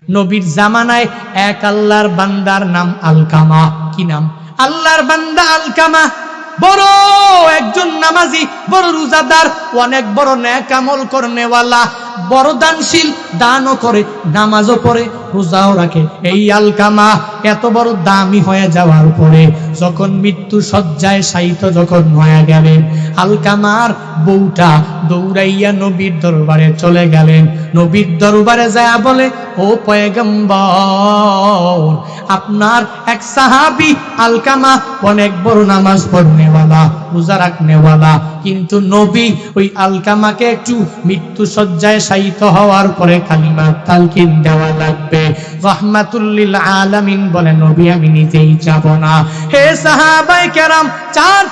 নবীর জামানায় এক আল্লাহর বান্দার নাম আলকামা। কি নাম? আল্লাহর বান্দা আলকামা বড় একজন নামাজি, বড় রোজাদার, অনেক বড় নেক আমল করনেওয়ালা, বড় দানশীল, দানও করে, নামাজও পড়ে, রোজাও রাখে। এই আলকামা এত বড় দামি হয়ে যাওয়ার পরে যখন মৃত্যু শয্যায় শায়িত যখন হয়ে গেলেন, আলকামার বউটা দৌড়াইয়া নবীর দরবারে চলে গেলেন। নবীর দরবারে যায় বলে, ও পয়গম্বর, আপনার এক সাহাবী আলকামা অনেক বড় নামাজ পড়নেওয়ালা, রোজা রাখনেওয়ালা, কিন্তু নবী ওই আলকামাকে একটু মৃত্যু শয্যায় শায়িত হওয়ার পরে কালিমা তালকিন দেওয়া লাগবে। রাহমাতুল লিল আলামিন বলে, নবী আমি নিজেই যাব না। হে সাহাবায়ে কেরাম,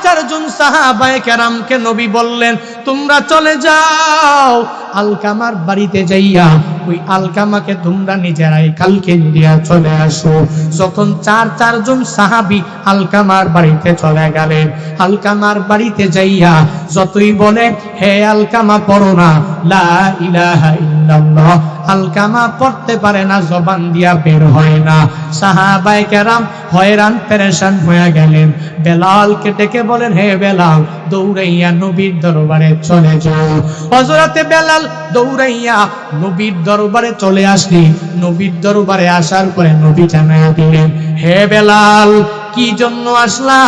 চারজন সাহাবায়ে কেরামকে নবী বললেন, তোমরা চলে যাও আলকামার বাড়িতে যাইয়া ওই আলকামাকে তোমরা নিজেরাই কালকিন দিয়া চলে আসো। যখন চারজন সাহাবী আলকামার বাড়িতে চলে গেলেন, আলকামার বাড়িতে যাইয়া যতই বলে, হে আলকামা পড়ো না লা ইলাহা ইল্লাল্লাহ, আলকামা পড়তে পারে না, জবান দিয়া বের হয় না। সাহাবায়ে কেরাম হয়রান পেরেশান হয়ে গেলেন। বেলালকে ডেকে বলেন, হে বেলাল, দৌড়াইয়া নবীর দরবারে চলে যাও। হযরতে বেলাল দৌড়াইয়া নবীর দরবারে চলে আসলি। নবীর দরবারে আসার পরে নবী জানায়া দিলেন, হে বেলাল, কি জন্য আসলা?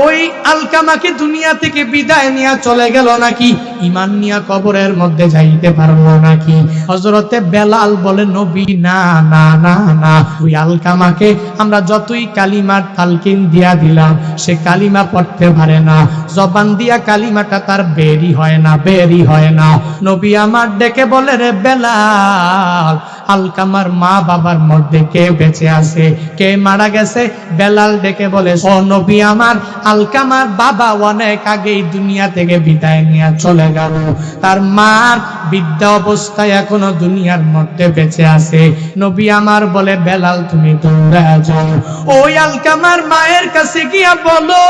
ওই আলকামাকে দুনিয়া থেকে বিদায় নিয়ে চলে গেল নাকি? ঈমান নিয়ে কবরের মধ্যে যাইতে পারবো নাকি? হযরতে বেলাল বলে, নবী না না না না, ওই আলকামাকে আমরা যতই কালিমার তালকিন দিয়া দিলাম, সে কালিমা পড়তে পারে না, জবান দিয়া কালিমাটা তার বেরি হয় না, বেরি হয় না। নবী আমার ডেকে বলে, রে বেলাল, আলকামার মা বাবার মধ্যে কে বেঁচে আছে, কে মারা গেছে? বেলাল ডেকে বলে, ও নবী আমার, আলকামার বাবা অনেক আগেই দুনিয়া থেকে বিদায় নিয়ে চলে গেল, তার মার বৃদ্ধা অবস্থায় এখনো দুনিয়ার মধ্যে বেঁচে আছে। নবী আমার বলে, বেলাল তুমি দৌড়ে যাও, ওই আলকামার মায়ের কাছে গিয়া বলো,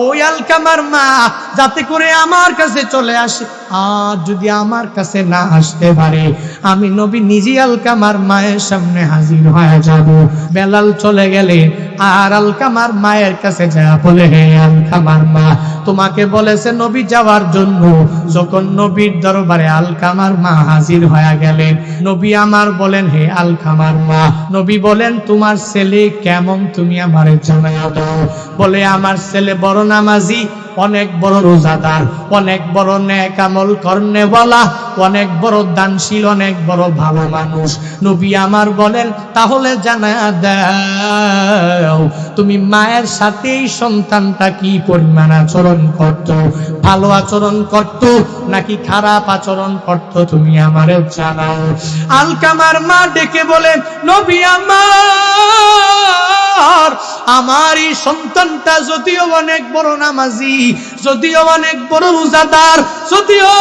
ওই আলকামার মা যাতে করে আমার কাছে চলে আসে। আর যদি আমার কাছে না আসতে পারে, আমি নবী নিজে আলকামার মায়ের সামনে হাজির হয়ে যাব। বেলাল চলে গেলে আর আলকামার মায়ের কাছে যায় বলে, হে আলকামার মা, তোমাকে বলেছে নবী যাওয়ার জন্য। যখন নবীর দরবারে আলকামার মা হাজির হয়ে গেলেন, নবী আমার বলেন, হে আলকামার মা, নবী বলেন, তোমার ছেলে কেমন তুমি আমারে জানাইয়া দাও। বলে, আমার ছেলে বড় নামাজি, অনেক বড় রোজাদার, অনেক বড় নেক আমল করনেওয়ালা, অনেক বড় দানশীল, অনেক বড় ভালো মানুষ। নবী আমার বলেন, তাহলে জানায়া দাও তুমি মায়ের সাথে এই সন্তানটা কি পরিমাণ আচরণ করত, ভালো আচরণ করত নাকি খারাপ আচরণ করত, তুমি আমারে জানাও। আলকামার মা ডেকে বলে, নবী আমার এই সন্তানটা যদিও অনেক বড় নামাজি, যদিও অনেক বড় রোজাদার, যদিও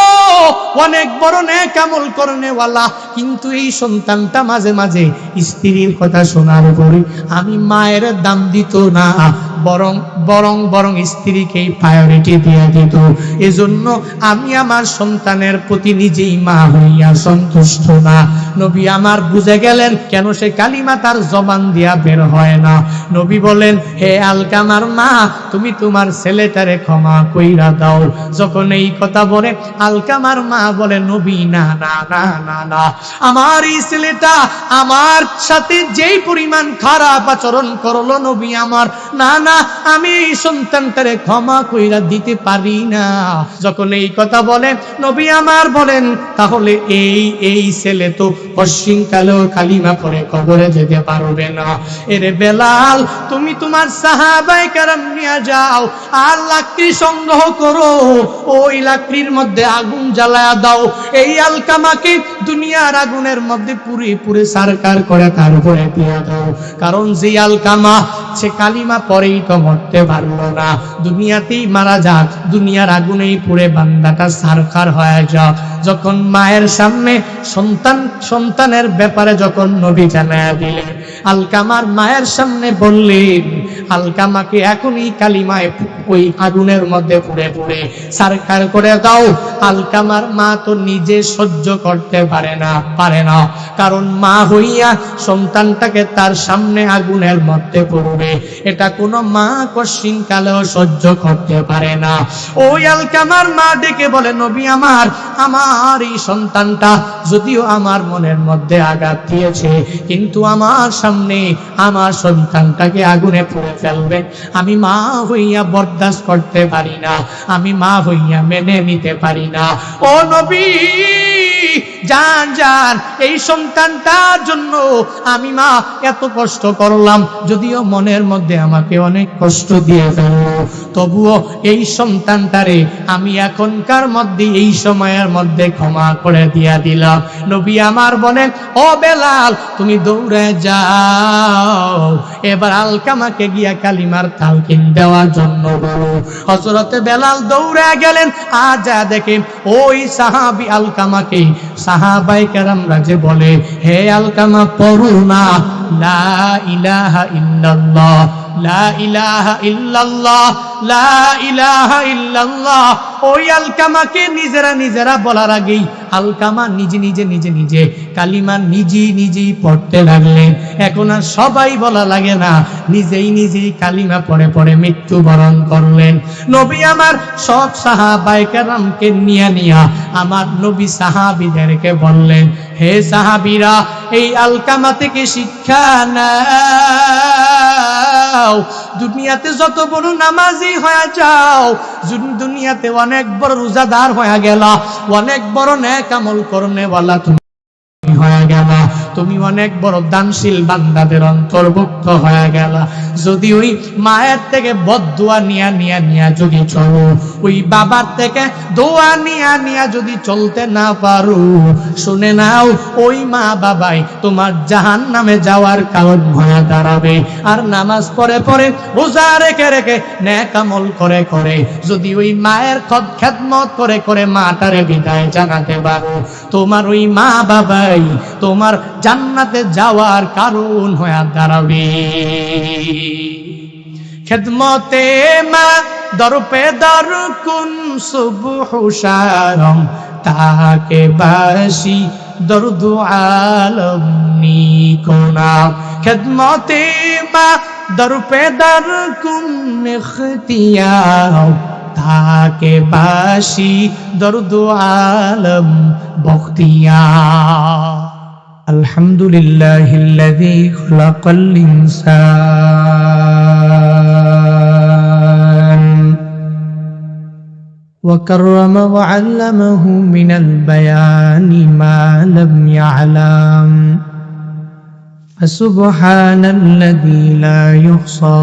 অনেক বড় নেক আমল করনেওয়ালা, কিন্তু এই সন্তানটা মাঝে মাঝে স্ত্রীর কথা শোনার পরে আমি মায়ের দাম দিত না, বরং স্ত্রীকেই প্রায়োরিটি দিয়ে দিত। এজন্য আমি আমার সন্তানের প্রতি নিজেই মা হইয়া সন্তুষ্ট না। নবী আমার বুঝে গেলেন কেন সে কালিমা তার জবান দিয়া বের হয় না। নবী বলেন, হে আলকামার মা, তুমি তোমার ছেলেটারে ক্ষমা কইরা দাও। যখন এই কথা বলে আলকামার মা বলে, নবী না না না না না, আমার এই ছেলেটা আমার সাথে যেই পরিমাণ খারাপ আচরণ করলো নবী আমার, না না, আমি এই সন্তানটারে ক্ষমা কইরা দিতে পারি না। যখন এই কথা বলে নবী আমার বলেন, তাহলে এই ছেলে তো পশ্চিমকালেও কালিমা পড়ে কবরে যেতে পারবে না। এরে বেলাল, তুমি তোমার সাহাবায়ে কেরাম নিয়ে যাও, আর লাকড়ি সংগ্রহ করো, ওই লাকড়ির মধ্যে আগুন জ্বালায়া দাও, এই আলকামাকে দুনিয়ার আগুনের মধ্যে পুরে পুরে সারকার করে তার উপরে দিয়ে দাও। কারণ যে আলকামা সে কালিমা পরেই তো মরতে পারলো না, দুনিয়াতেই মারা যাক, দুনিয়ার আগুনেই পুরে বান্দাটা সারকার হয়ে যাক। যখন মায়ের সামনে সন্তানের ব্যাপারে যখন নবী জানায়া দিলেন, আলকামার মায়ের সামনে বললেন, আলকামাকে এখনই কালিমায় ওই আগুনের মধ্যে পুড়ে পুড়ে সারখার করে দাও। আলকামার মা তো নিজে সহ্য করতে পারে না, কারণ মা হইয়া সন্তানটাকে তার সামনে আগুনের মধ্যে পড়বে, এটা কোনো মা কশিন কালেও সহ্য করতে পারে না। ওই আলকামার মা ডেকে বলে, নবী আমার এই সন্তানটা যদিও আমার মনের মধ্যে আঘাত দিয়েছে, কিন্তু আমার সামনে আমার সন্তানটাকে আগুনে পুড়ে ফেলবেন, আমি মা হইয়া বরদাস্ত করতে পারি না, আমি মা হইয়া মেনে নিতে পারি না। ও নবী যান, এই সন্তানটার জন্য আমি মা এত কষ্ট করলাম, যদিও মনের মধ্যে আমাকে অনেক কষ্ট দিয়ে ফেলল, তবুও এই সন্তানটারে আমি এখনকার মধ্যে এই সময়ের মধ্যে ক্ষমা করে দিয়া দিলাম। নবী আমার বলেন, ও বেলাল তুমি দৌড়ে যাও, এবার আলকামাকে গিয়া কালিমার তালকিন দেওয়ার জন্য বলো। হযরতে বেলাল দৌড়ে গেলেন, আর যা দেখে ওই সাহাবী আলকামাকে সাহাবায়ে কেরামরা যে বলে, হে আলকামা পড়ো না লা ইলাহা ইল্লাল্লাহ, লা ইলাহা ইল্লাল্লাহ, লা ইলাহা ইল্লাল্লাহ। ওই আলকামাকে নিজেরা বলার আগেই আলকামা নিজে কালিমা নিজেই পড়তে লাগলেন। এখন আর সবাই বলা লাগে না, নিজেই কালিমা পড়ে মৃত্যুবরণ করলেন। নবী আমার সব সাহাবায়ে কেরামকে নিয়া আমার নবী সাহাবীদেরকে বললেন, হে সাহাবীরা, এই আলকামা থেকে শিক্ষা নাও। দুনিয়াতে যত বড় নামাজি হয়ে যাও, দুনিয়াতে অনেক বড় রোজাদার হয়ে গেলা, অনেক বড় নেক আমল করনেওয়ালা তুমি হয়ে গেলা, তুমি অনেক বড় দানশীল বান্দাদের অন্তর্ভুক্ত হয়ে গেলা, যদি ওই মায়ের থেকে বদদুয়া নিয়া যদি চলো, ওই বাবার থেকে দোয়া নিয়া যদি চলতে না পারো, শুনে নাও ওই মা বাবাই তোমার জাহান্নামে যাওয়ার কারণ হয়ে দাঁড়াবে। আর নামাজ পড়ে রোজা রেখে নেক আমল করে যদি ওই মায়ের খেদমত করে মাটারে বিদায় জানাতে পারো, তোমার ওই মা বাবাই তোমার জান্নাতে যাওয়ার কারণ হয়ে দাঁড়াবে। খেদমতে মা দরপে দর কুন সুবহ শারম, তাকে বাসি দরদু আলম নিকোনা। খেদমতে মা দরপে দর কুন ইখতিয়ার, তাকে বাসি দরদু আলম বখতিয়ার। আলহামদুলিল্লাহিল্লাযী খালাকাল ইনসান ওয়া কাররামা ওয়া আল্লামাহু মিনাল বায়ানি মা লাম ইয়ালাম। ফাসুবহানাল্লাযী লা ইহসা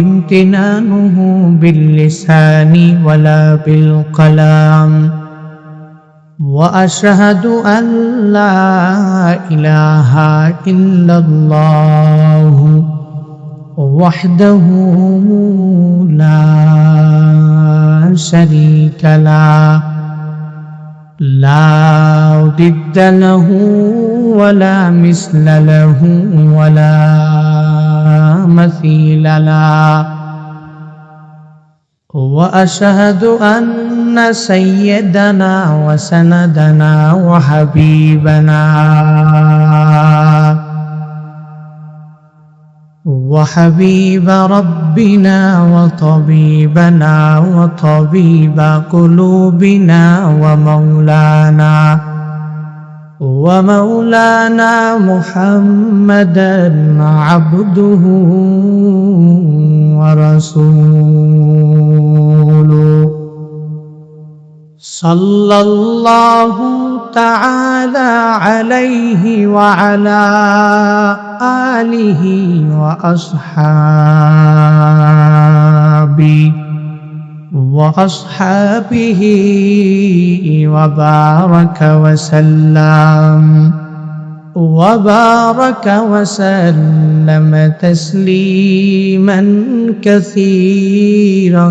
ইমতিনানুহু বিল লিসানি ওয়ালা বিল কলাম। وأشهد أن لا إله إلا الله وحده لا شريك له، لا ضد له ولا مثل له ولا مثيل له. وأشهد أن سيدنا وسندنا وحبيب ربنا وطبيبنا وطبيب قلوبنا ومولانا محمدا عبده ورسوله، صلى الله تعالى عليه وعلى آله وأصحابه وبارك وسلم تسليما كثيرا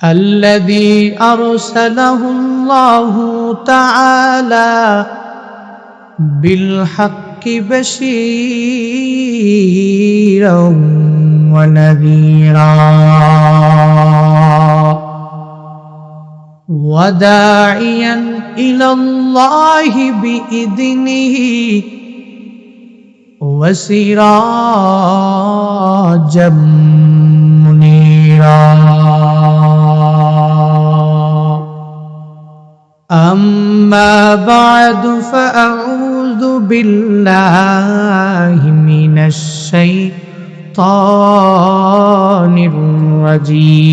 الذي أرسله الله تعالى بالحق بشيرا ونذيرا وداعيا إلى الله بإذنه وسراجا منيرا أما بعد فأعوذ بالله من الشيطان الرجيم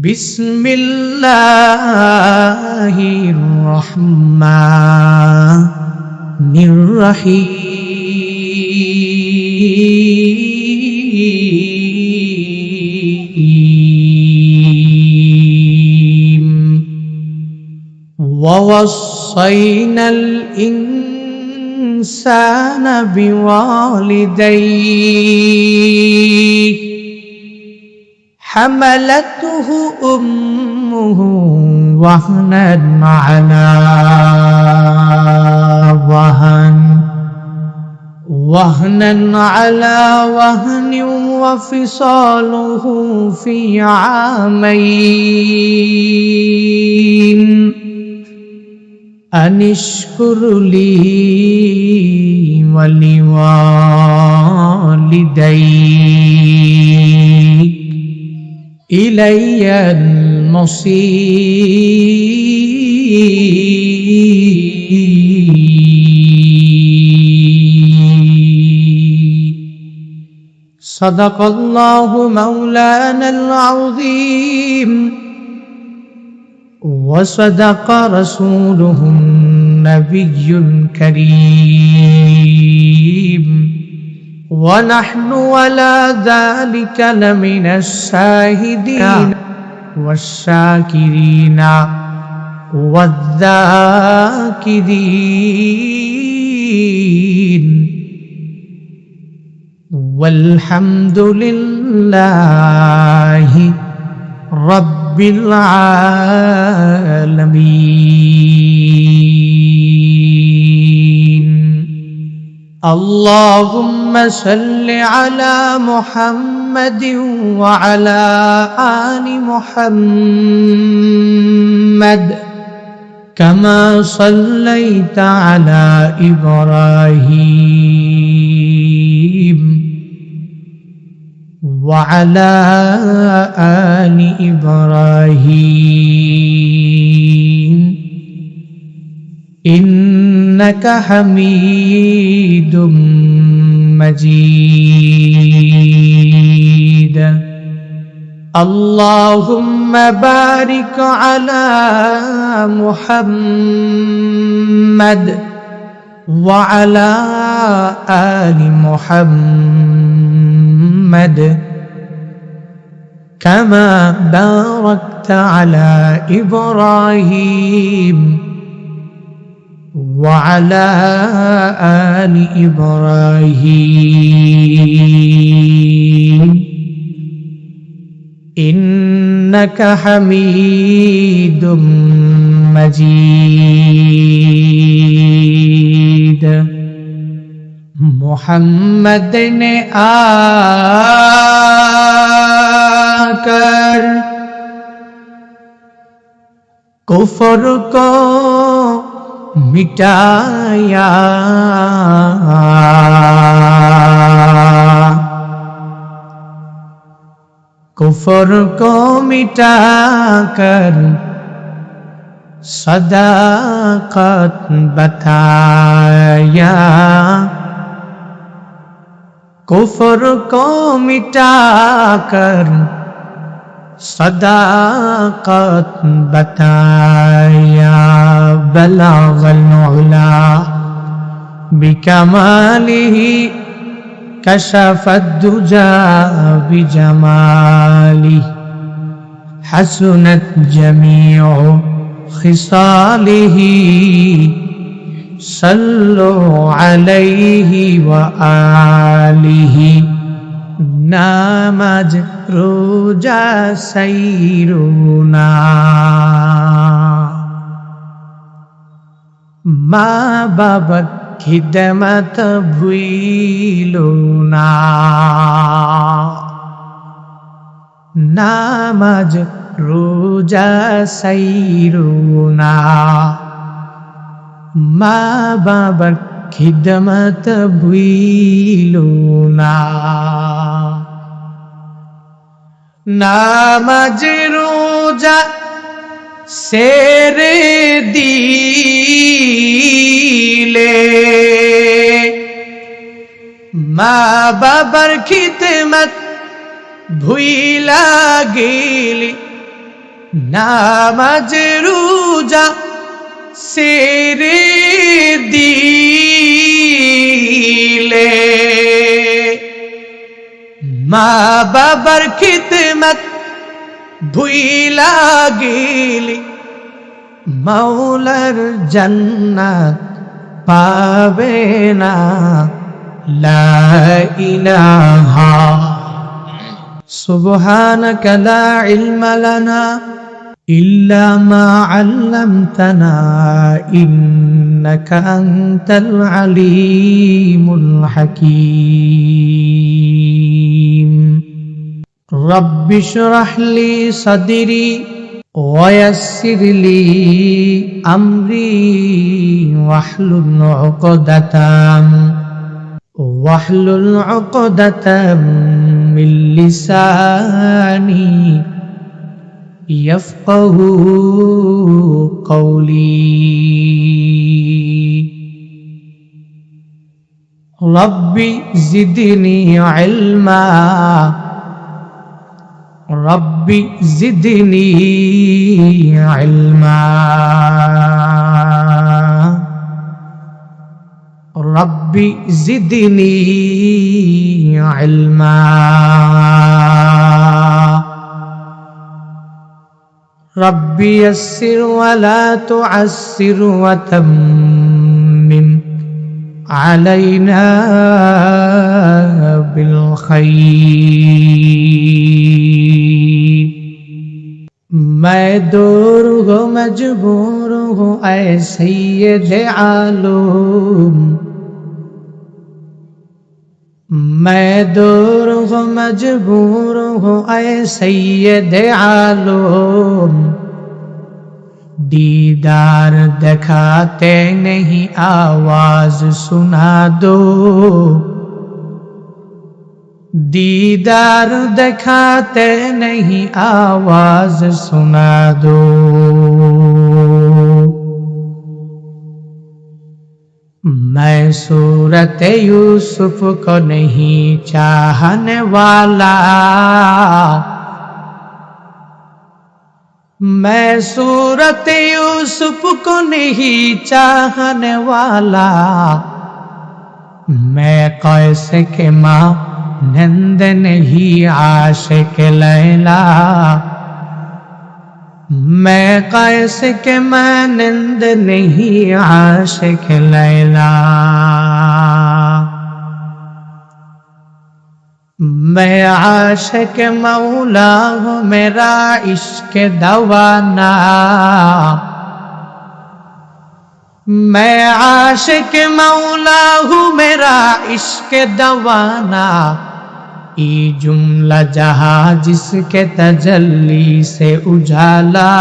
بسم الله الرحمن الرحيم ووصينا الإنسان بوالديه حملته أمه وهنا على وهن وفصاله في عامين أن اشكر لي ولوالديك إلي المصير صدق الله مولانا العظيم وصدق رسوله النبي الكريم ونحن ولا ذلك لمن الشاهدين والشاكرين والذاكرين والحمد لله رب العالمين اللهم صل على محمد وعلى آل محمد كما صليت على إبراهيم وعلى آل إبراهيم إنك حميد مجيد اللهم بارك على محمد وعلى آل محمد كما باركت على إبراهيم وعلى آل إبراهيم إنك حميد مجيد محمد نے آکر کفر کو مٹایا کفر کو مٹا کر صداقت بتایا کفر کو مٹا کر صداقت بتایا بلغ العلا بکمالہ کشف الدجى بجماله حسنت جميع خصاله صلوا عليه وآله নামাজ রোজা সাইরুনা মা বাবার খিদমত ভুইলো না, নামাজ রোজা সাইরো না, মা বাবার খিদমত ভুইলো না। নামাজ রোজা সেরে দিলে মা বাবার খিদমত ভুইলা গেলি, নামাজ রোজা সেরে দিলে মা বাবার খিদমত ভুইলা গেলি, মাওলার জান্নাত পাবে না। লা ইলাহা সুবহানাকা লা ইলমা লানা ইল্লা মা আল্লামতানা ইন্নাকা আনতাল আলিমুল হাকীম। রব্বি ইশরাহ লি সাদরি ওয়া ইয়াসসির লি আমরি ওয়াহলুল উকদাতাম মিন লিসানি ইয়াফকাহু কওলি। রব্বি জিদনি ইলমা, রব্বি জিদনি ইলমা, রব্বি জিদনি ইলমা। রব্বি ইয়াসসির ওয়া লা তুআসসির ওয়া তাম্মিম আলাইনা বিল খাইর। मैं दूर हो मजबूर हूँ ऐ सैयद आलम, मैं दूर हो मजबूर हूँ ऐ सैयद आलम। दीदार दिखाते नहीं आवाज सुना दो, दीदार दिखाते नहीं आवाज सुना दो। मैं सूरत यूसुफ को नहीं चाहने वाला, मैं सूरत यूसुफ को नहीं चाहने वाला। मैं कैसे के माँ नंद नहीं आशिक लैला, मैं कैसे के मानंद नहीं आशिक लैला। मैं आशिक मौला हूँ मेरा इश्क दवाना, मैं आशिक मौला हूँ मेरा इश्क दवाना। ये जुमला जहां जिसके तजल्ली से उजाला,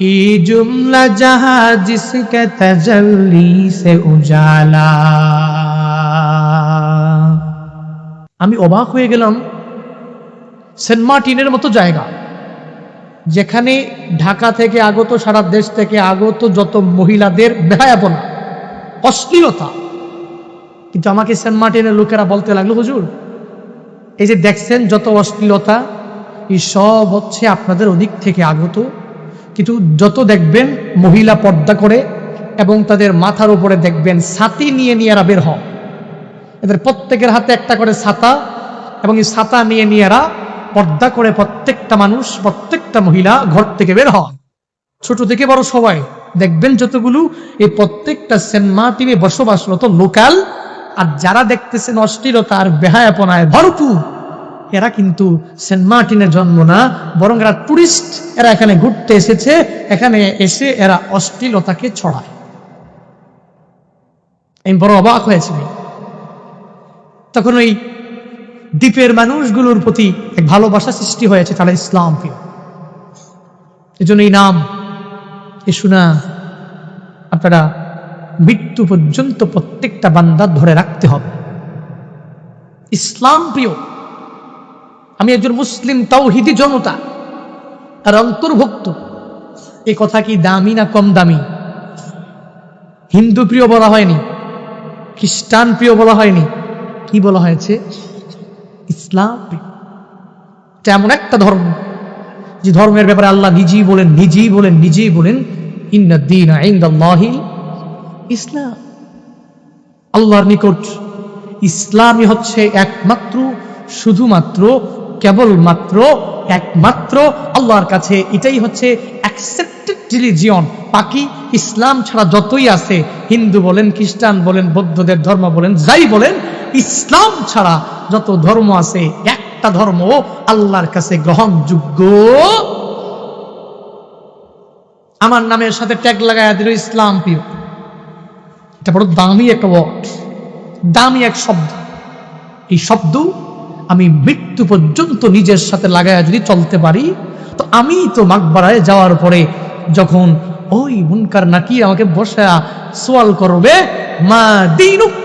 ये जुमला जहां जिसके तजल्ली से उजाला। আমি অবাক হয়ে গেলাম, সেন্ট মার্টিনের মতো জায়গা যেখানে ঢাকা থেকে আগত, সারা দেশ থেকে আগত যত মহিলাদের বেহায়াপনা, অশ্লীলতা, কিন্তু আমাকে সেন্ট মার্টিনের লোকেরা বলতে লাগলো, হুজুর এই যে দেখছেন যত অশ্লীলতা, এই সব হচ্ছে আপনাদের ওদিক থেকে আগত, কিন্তু যত দেখবেন মহিলা পর্দা করে এবং তাদের মাথার উপরে দেখবেন ছাতি নিয়ে নিয়ে এরা বের হয়, এদের প্রত্যেকের হাতে একটা করে ছাতা, এবং এই ছাতা নিয়ে নিয়ে এরা পর্দা করে প্রত্যেকটা মানুষ, প্রত্যেকটা মহিলা ঘর থেকে বের হয়, ছোট থেকে বড় সবাই দেখবেন যতগুলো, এই প্রত্যেকটা সেন্ট মার্টিনে বসবাসরত লোকাল। আর যারা দেখতেছেন অশ্লীলতা আর বেহায়াপনায় ভরপুর, এরা কিন্তু সেন্ট মার্টিনের জন্ম না, বরং এরা টুরিস্ট, এরা এখানে ঘুরতে এসেছে এখানে এসে এরা অশ্লীলতাকে ছড়ায়। আমি বড় অবাক হয়েছি। তখন ওই দ্বীপের মানুষগুলোর প্রতি এক ভালোবাসা সৃষ্টি হয়েছে, তারা ইসলাম প্রিয়। এই জন্য এই নাম এ শোনা আপনারা মৃত্যু পর্যন্ত প্রত্যেকটা বান্দা ধরে রাখতে হবে। ইসলাম প্রিয়, আমি একজন মুসলিম তাওহীদি জনতা আর অন্তর্ভুক্ত। এ কথা কি দামি না কম দামি? হিন্দু প্রিয় বলা হয়নি, খ্রিস্টান প্রিয় বলা হয়নি, কি বলা হয়েছে? ইসলাম প্রিয়। এটা এমন একটা ধর্ম যে ধর্মের ব্যাপারে আল্লাহ নিজেই বলেন ইন্নাদ-দীনা ইনদাল্লাহিল ইসলাম। আল্লাহর নিকট ইসলামই হচ্ছে একমাত্র, শুধুমাত্র, কেবলমাত্র, একমাত্র আল্লাহর কাছে এটাই হচ্ছে অ্যাকসেপ্টেড রিলিজিয়ন। বাকি ইসলাম ছাড়া যতই আছে, হিন্দু বলেন, খ্রিস্টান বলেন, বৌদ্ধদের ধর্ম বলেন, যাই বলেন, ইসলাম ছাড়া যত ধর্ম আছে একটা ধর্ম আল্লাহর কাছে গ্রহণযোগ্য। আমার নামের সাথে ট্যাগ লাগায় দিল ইসলাম প্রিয়। এটা বড় দামি একটা ওয়ার্ড, দামি এক শব্দ। এই শব্দ আমি মৃত্যু পর্যন্ত নিজের সাথে লাগায় যদি চলতে পারি, তো আমি তো মাকবারায় যাওয়ার পরে যখন ওই মুনকার নাকির আমাকে বসে সওয়াল করবে মা দীনুক,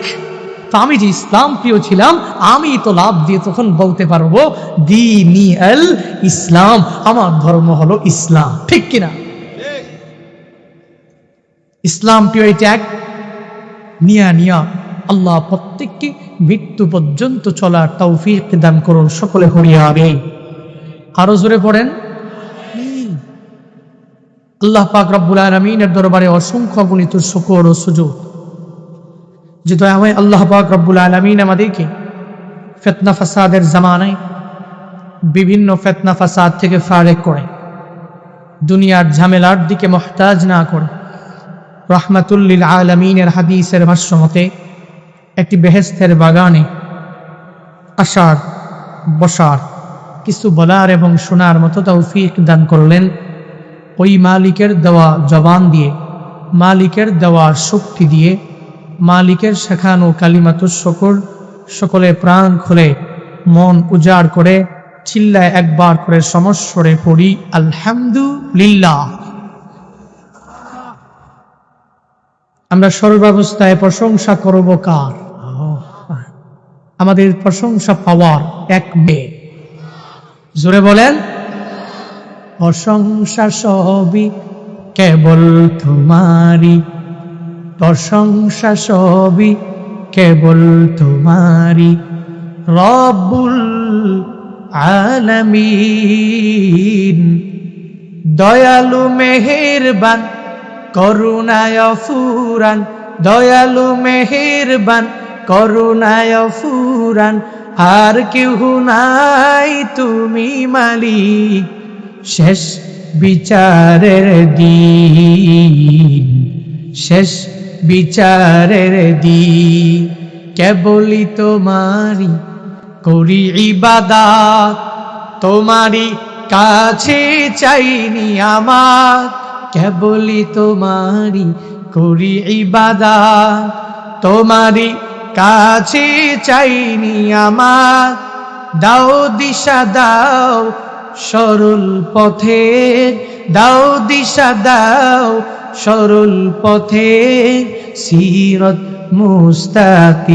তো আমি যে ইসলাম প্রিয় ছিলাম, আমি তো লাভ দিয়ে তখন বলতে পারবো দীনি আল ইসলাম, আমার ধর্ম হলো ইসলাম। ঠিক কিনা? ইসলাম প্রিয় এই ট্যাগ নিয়া আল্লাহ প্রত্যেককে মৃত্যু পর্যন্ত চলার তৌফিক দান করুন। সকলে হরিয়া আমিন। আরো জোরে পড়েন। আল্লাহ পাক রব্বুল আলামিনের দরবারে অসংখ্য গণিত শুকর ও সুজুদ যে দয়াময় আল্লাহ পাক রব্বুল আলামিন আমাদেরকে ফিতনা ফাসাদের জামানায় বিভিন্ন ফিতনা ফাসাদ থেকে ফারেক করে, দুনিয়ার ঝামেলার দিকে মুহতাজ না করে, রাহমাতুল লিল আলামিনের হাদিসের ভাষ্য মতে একটি বেহেশতের বাগানে আসার বসার, কিছু বলার এবং শোনার মতো তৌফিক দান করলেন। ওই মালিকের দেওয়া জবান দিয়ে, মালিকের দেওয়া শক্তি দিয়ে, মালিকের শেখানো কালিমাতুশ শুকর সকলে প্রাণ খুলে মন উজাড় করে চিল্লায় একবার করে সমস্বরে পড়ি আলহামদুলিল্লাহ। আমরা সর্বাবস্থায় প্রশংসা করব কার? আমাদের প্রশংসা পাওয়ার এক মেয়ে। জোরে বলেন, প্রশংসা সবই কেবল তোমারি, প্রশংসা সবই কেবল তোমারি, রব্বুল আলামিন। দয়ালু মেহেরবান করুণায় ফুরান, দয়ালু মেহেরবান করুণায় ফুরান, আর কেউ নাই তুমি মালিক শেষ বিচারের দিন, শেষ বিচারের দিন। কেবলই তোমারি করি ইবাদত, তোমারি কাছে চাইনি আমার, কেবলই তোমারি করি ইবাদত, তোমারি কাছে চাইনি আমার। দাও দিশা দাও সরল পথে, দাও দিশা দাও সরল পথে, সিরাত মুস্তাকিম,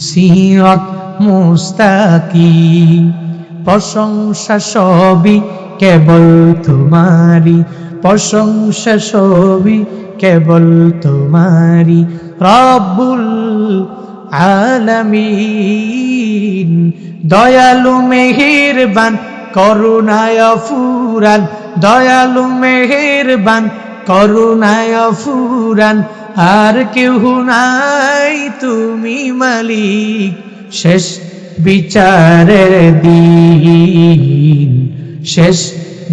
সিরাত মুস্তাকিম। প্রশংসা সবই কেবল তোমারি, প্রশংসা সবই কেবল তোমারি, রব্বুল আলামিন। দয়ালু মেহেরবান করুণায় ফুরান, দয়ালু মেহেরবান করুণায় ফুরান, আর কেউ নাই তুমি মালিক শেষ বিচারের দিন, শেষ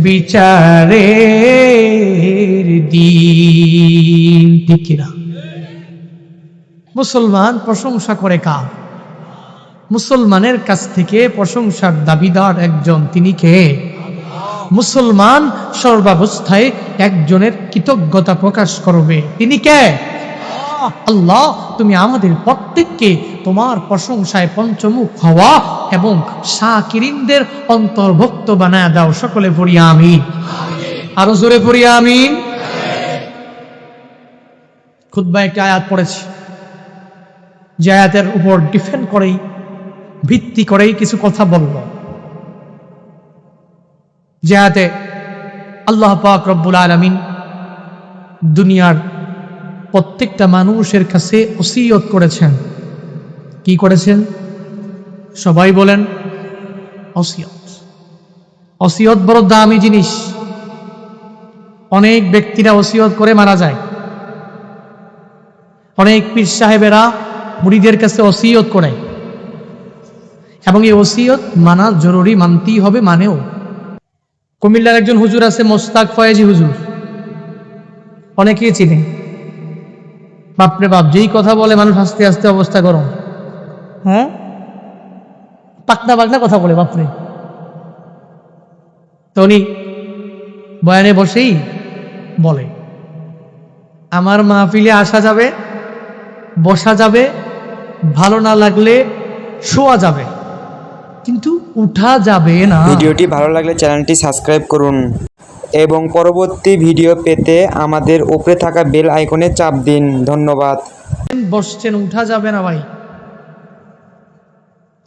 বিচারের দিন। ঠিক কিনা? মুসলমান প্রশংসা করে কার? মুসলমানের কাছ থেকে প্রশংসার দাবিদার একজন, তিনি কে? মুসলমান সর্বাবস্থায় একজনের কৃতজ্ঞতা প্রকাশ করবে। তিনি কে? আল্লাহ, তুমি আমাদের প্রত্যেককে তোমার প্রশংসায় পঞ্চমুখ হওয়া এবং শাকিরিনদের অন্তর্ভুক্ত বানায় দাও। সকলে পড়ি আমিন। আরো জোরে পড়ি আমিন। খুতবায় একটা আয়াত পড়েছি, যে আয়াতের উপর ডিফেন্ড করেই, ভিত্তি করেই কিছু কথা বলল। যে আয়াতে আল্লাহ পাক রব্বুল আলামিন দুনিয়ার প্রত্যেকটা মানুষের কাছে ওসিয়ত করেছেন। কি করেছেন? সবাই বলেন ওসিয়ত। ওসিয়ত বড় দামি জিনিস। অনেক ব্যক্তিরা ওসিয়ত করে মারা যায়। অনেক পীর সাহেবেরা মুরিদের কাছে ওসিয়ত করে, এবং এই ওসিয়ত মানা জরুরি, মানতেই হবে, মানেও। কুমিল্লার একজন হুজুর আছে, মোস্তাক ফয়েজি হুজুর, অনেকেই চিনে। বাপরে বাপ, যেই কথা বলে মানুষ আস্তে আস্তে অবস্থা গরম। হ্যাঁ, পাকনা পাকনা কথা বলে, বাপরে। তো উনি বয়ানে বসেই বলে, আমার মাহফিলে আসা যাবে, বসা যাবে, ভালো না লাগলে শোয়া যাবে, কিন্তু উঠা যাবে না। ভিডিওটি ভালো লাগলে চ্যানেলটি সাবস্ক্রাইব করুন এবং পরবর্তী ভিডিও পেতে আমাদের উপরে থাকা বেল আইকনে চাপ দিন। ধন্যবাদ। বসছেন, উঠা যাবে না ভাই।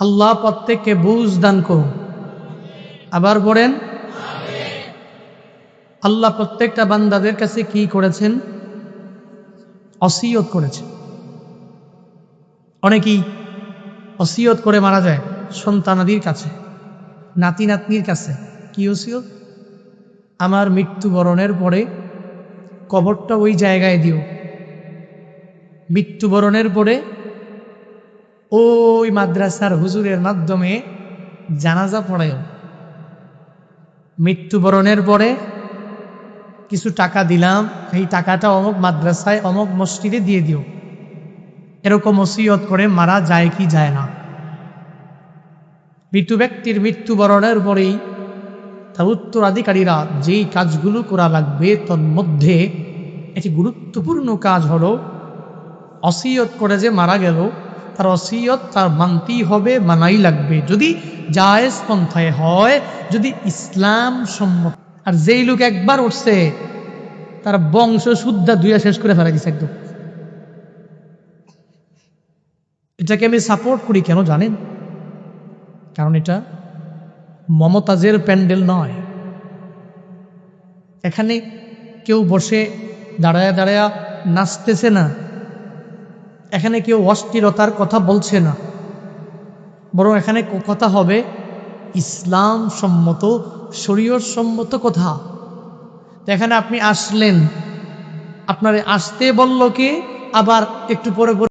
আল্লাহ প্রত্যেককে বুঝ দান করুন। আবার বলেন, আল্লাহ প্রত্যেকটা বান্দাদের কাছে কি করেছেন? ওসিয়ত করেছেন। অনেকেই ওসিয়ত করে মারা যায় সন্তানাদির কাছে, নাতি নাতনির কাছে। কি ওসিয়ত? আমার মৃত্যুবরণের পরে কবরটা ওই জায়গায় দিও, মৃত্যুবরণের পরে ওই মাদ্রাসার হুজুরের মাধ্যমে জানাজা পড়ায়ও, মৃত্যুবরণের পরে কিছু টাকা দিলাম, এই টাকাটা অমুক মাদ্রাসায় অমুক মসজিদে দিয়ে দিও। এরকম ওসিয়ত করে মারা যায় কি যায় না? মৃত্যু ব্যক্তির মৃত্যুবরণের পরেই তার উত্তরাধিকারীরা যেই কাজগুলো করা লাগবে, তন্মধ্যে একটি গুরুত্বপূর্ণ কাজ হলো, ওসিয়ত করে যে মারা গেল, তার ওসিয়ত তার মানতেই হবে, মানাই লাগবে, যদি জায়েজ পন্থায় হয়, যদি ইসলাম সম্মত। আর যেই লোক একবার উঠছে, তার বংশ শুদ্ধা দুইয়া শেষ করে ফেলা দিচ্ছে একদম। এটাকে আমি সাপোর্ট করি কেন জানেন? কারণ এটা মমতাজের প্যান্ডেল নয়। এখানে কেউ বসে দাঁড়ায়া দাঁড়ায়া নাচতেছে না, এখানে কেউ অস্থিরতার কথা বলছে না, বরং এখানে কথা হবে ইসলাম সম্মত, শরীয়ত সম্মত কথা। তো এখানে আপনি আসলেন, আপনারে আসতে বলল কে? আবার একটু পরে